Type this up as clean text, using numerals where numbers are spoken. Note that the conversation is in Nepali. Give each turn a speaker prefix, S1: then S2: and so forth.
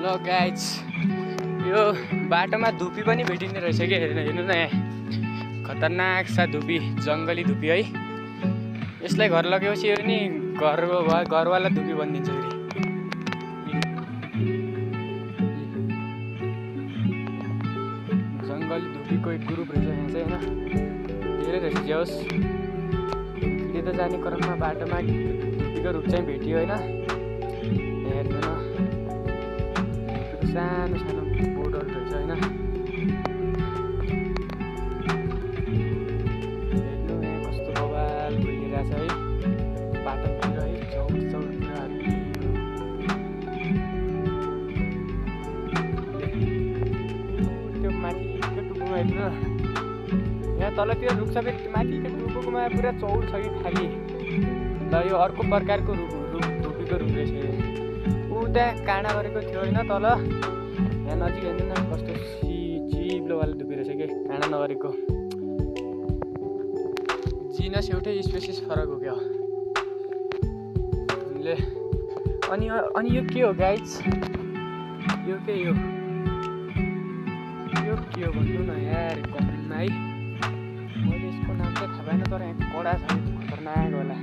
S1: ल गाइज यो बाटोमा धुपी पनि भेटिने रहेछ कि हेर्नु न यहाँ खतरनाक सा धुपी जङ्गली धुपी है। यसलाई घर लगेपछि यो नि घरवाला धुपी बनिदिन्छ फेरि। जङ्गली धुपीको एक ग्रुप रहेछ यहाँ चाहिँ होइन, धेरै रहेछ जाओस्। हिँड्दै त जाने क्रममा बाटोमा धुपीको रुख चाहिँ भेटियो होइन। हेर्नु न सानो सानो बोर्डर रहेछ होइन। हेर्नु यहाँ कस्तो बवाल फुलिरहेछ है बाटोतिर है, चौरतिर त्यो माथिको टुप्पोमा हेर्नु न, यहाँ तलतिर रुख सबै माथिको टुप्पोमा पुरा चौर छ कि खाली। ल यो अर्को प्रकारको धुपीको रुख रहेछ। त्यहाँ काँडा गरेको थियो होइन तल, यहाँ नजिक हेर्नु न कस्तो चिप्लोवाला धुपी रहेछ कि काँडा नगरेको। जिनस एउटै स्पेसिस फरक हो क्या ले। अनि यो के हो गाइज, यो के हो भन्नु न यार कमेन्टमा है। मैले यसको नाम चाहिँ थाहा भएन, तर यहाँ कडा छ खतरनाक होला।